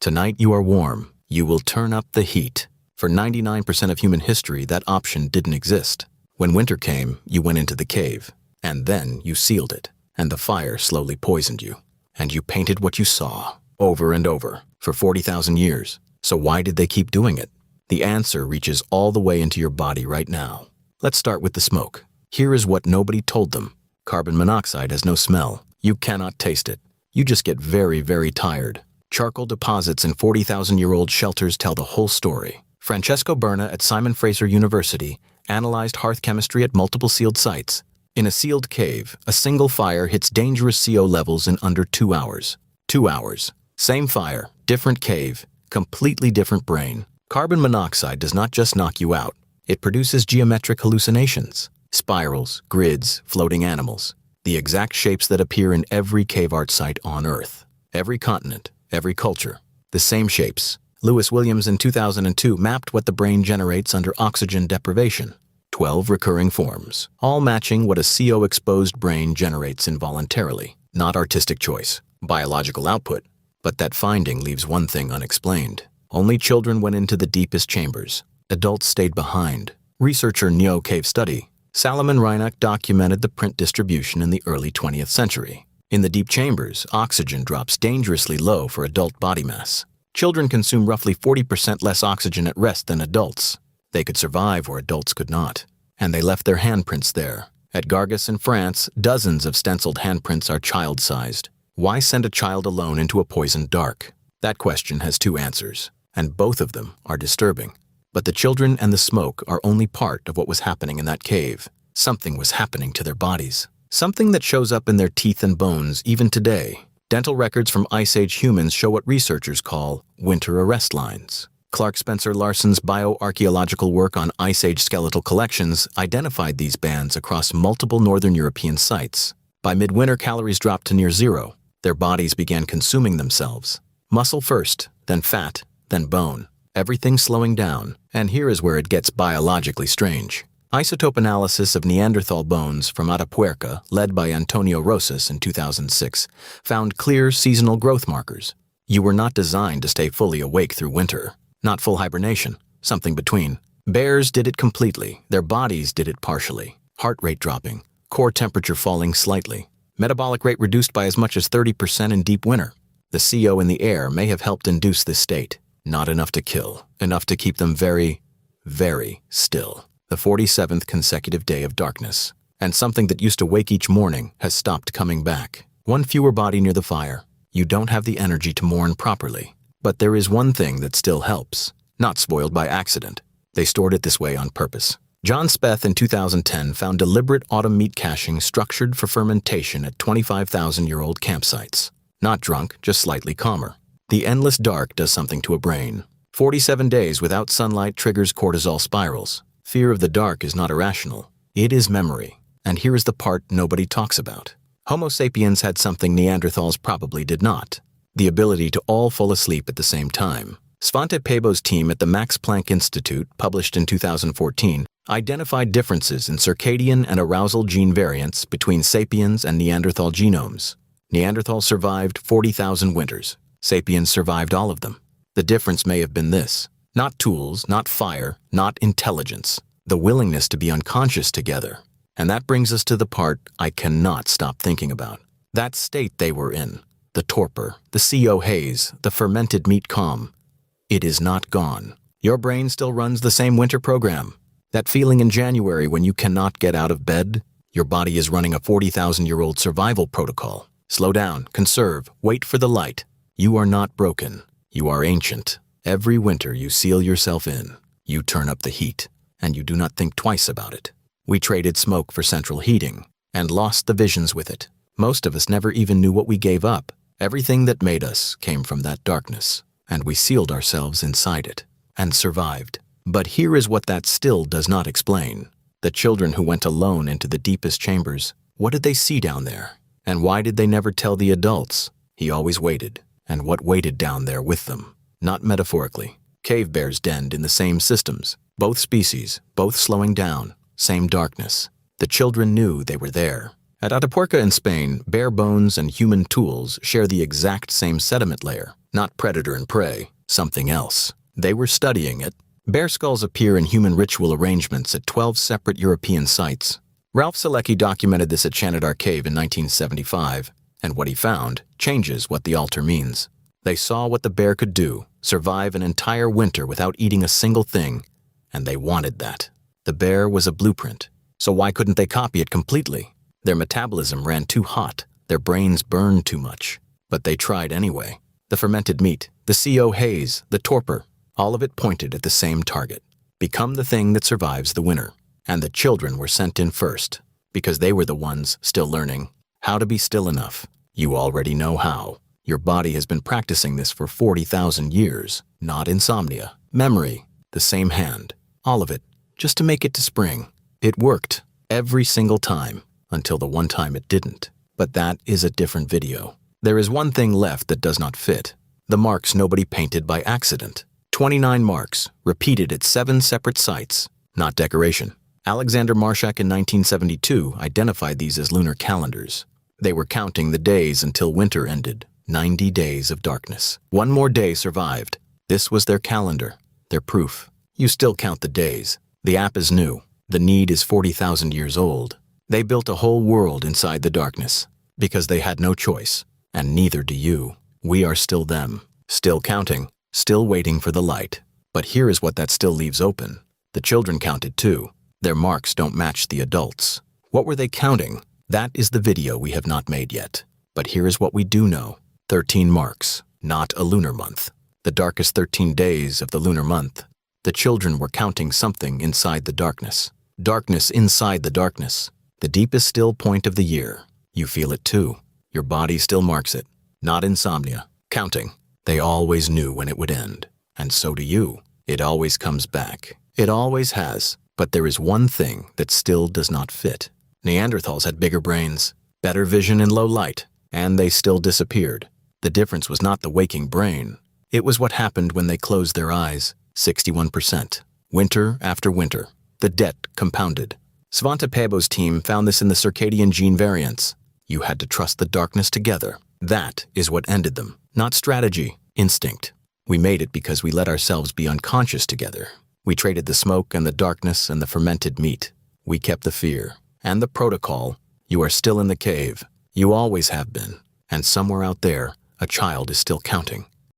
Tonight you are warm. You will turn up the heat. For 99% of human history, that option didn't exist. When winter came, you went into the cave. And then you sealed it. And the fire slowly poisoned you. And you painted what you saw, over and over, for 40,000 years. So why did they keep doing it? The answer reaches all the way into your body right now. Let's start with the smoke. Here is what nobody told them. Carbon monoxide has no smell. You cannot taste it. You just get very, very tired. Charcoal deposits in 40,000-year-old shelters tell the whole story. Francesco Berna at Simon Fraser University analyzed hearth chemistry at multiple sealed sites. In a sealed cave, a single fire hits dangerous CO levels in under 2 hours. 2 hours. Same fire, different cave, completely different brain. Carbon monoxide does not just knock you out. It produces geometric hallucinations. Spirals, grids, floating animals. The exact shapes that appear in every cave art site on Earth. Every continent, every culture. The same shapes. Lewis Williams in 2002 mapped what the brain generates under oxygen deprivation. 12 recurring forms, all matching what a CO-exposed brain generates involuntarily. Not artistic choice, biological output. But that finding leaves one thing unexplained. Only children went into the deepest chambers. Adults stayed behind. Researcher Neo Cave Study. Salomon Reinach documented the print distribution in the early 20th century. In the deep chambers, oxygen drops dangerously low for adult body mass. Children consume roughly 40% less oxygen at rest than adults. They could survive where adults could not. And they left their handprints there. At Gargas in France, dozens of stenciled handprints are child-sized. Why send a child alone into a poisoned dark? That question has two answers, and both of them are disturbing. But the children and the smoke are only part of what was happening in that cave. Something was happening to their bodies. Something that shows up in their teeth and bones even today. Dental records from Ice Age humans show what researchers call winter arrest lines. Clark Spencer Larson's bioarchaeological work on Ice Age skeletal collections identified these bands across multiple northern European sites. By midwinter, calories dropped to near zero. Their bodies began consuming themselves. Muscle first, then fat, then bone. Everything slowing down, and here is where it gets biologically strange. Isotope analysis of Neanderthal bones from Atapuerca, led by Antonio Rosas in 2006, found clear seasonal growth markers. You were not designed to stay fully awake through winter. Not full hibernation, something between. Bears did it completely. Their bodies did it partially. Heart rate dropping, core temperature falling slightly. Metabolic rate reduced by as much as 30% in deep winter. The CO in the air may have helped induce this state. Not enough to kill, enough to keep them very, very still. The 47th consecutive day of darkness. And something that used to wake each morning has stopped coming back. One fewer body near the fire. You don't have the energy to mourn properly. But there is one thing that still helps. Not spoiled by accident. They stored it this way on purpose. John Speth in 2010 found deliberate autumn meat caching structured for fermentation at 25,000-year-old campsites. Not drunk, just slightly calmer. The endless dark does something to a brain. 47 days without sunlight triggers cortisol spirals. Fear of the dark is not irrational. It is memory. And here is the part nobody talks about. Homo sapiens had something Neanderthals probably did not. The ability to all fall asleep at the same time. Svante Pääbo's team at the Max Planck Institute, published in 2014, identified differences in circadian and arousal gene variants between sapiens and Neanderthal genomes. Neanderthals survived 40,000 winters. Sapiens survived all of them. The difference may have been this. Not tools, not fire, not intelligence. The willingness to be unconscious together. And that brings us to the part I cannot stop thinking about. That state they were in. The torpor, the CO haze, the fermented meat calm. It is not gone. Your brain still runs the same winter program. That feeling in January when you cannot get out of bed, your body is running a 40,000-year-old survival protocol. Slow down, conserve, wait for the light. You are not broken. You are ancient. Every winter you seal yourself in. You turn up the heat, and you do not think twice about it. We traded smoke for central heating, and lost the visions with it. Most of us never even knew what we gave up. Everything that made us came from that darkness, and we sealed ourselves inside it, and survived. But here is what that still does not explain. The children who went alone into the deepest chambers, what did they see down there? And why did they never tell the adults? He always waited, and what waited down there with them? Not metaphorically. Cave bears denned in the same systems. Both species, both slowing down, same darkness. The children knew they were there. At Atapuerca in Spain, bear bones and human tools share the exact same sediment layer. Not predator and prey, something else. They were studying it. Bear skulls appear in human ritual arrangements at 12 separate European sites. Ralph Selecki documented this at Shanidar Cave in 1975, and what he found changes what the altar means. They saw what the bear could do, survive an entire winter without eating a single thing, and they wanted that. The bear was a blueprint, so why couldn't they copy it completely? Their metabolism ran too hot, their brains burned too much, but they tried anyway. The fermented meat, the CO haze, the torpor, all of it pointed at the same target. Become the thing that survives the winter. And the children were sent in first, because they were the ones still learning how to be still enough. You already know how. Your body has been practicing this for 40,000 years. Not insomnia. Memory. The same hand. All of it. Just to make it to spring. It worked. Every single time. Until the one time it didn't. But that is a different video. There is one thing left that does not fit. The marks nobody painted by accident. 29 marks, repeated at 7 separate sites. Not decoration. Alexander Marshak in 1972 identified these as lunar calendars. They were counting the days until winter ended. 90 days of darkness. One more day survived. This was their calendar, their proof. You still count the days. The app is new. The need is 40,000 years old. They built a whole world inside the darkness because they had no choice, and neither do you. We are still them, still counting, still waiting for the light. But here is what that still leaves open. The children counted too. Their marks don't match the adults. What were they counting? That is the video we have not made yet. But here is what we do know. 13 marks, not a lunar month. The darkest 13 days of the lunar month. The children were counting something inside the darkness. Darkness inside the darkness. The deepest still point of the year. You feel it too. Your body still marks it. Not insomnia. Counting. They always knew when it would end. And so do you. It always comes back. It always has. But there is one thing that still does not fit. Neanderthals had bigger brains, better vision in low light, and they still disappeared. The difference was not the waking brain. It was what happened when they closed their eyes. 61%. Winter after winter. The debt compounded. Svante Pääbo's team found this in the circadian gene variants. You had to trust the darkness together. That is what ended them. Not strategy, instinct. We made it because we let ourselves be unconscious together. We traded the smoke and the darkness and the fermented meat. We kept the fear and the protocol. You are still in the cave. You always have been. And somewhere out there, a child is still counting.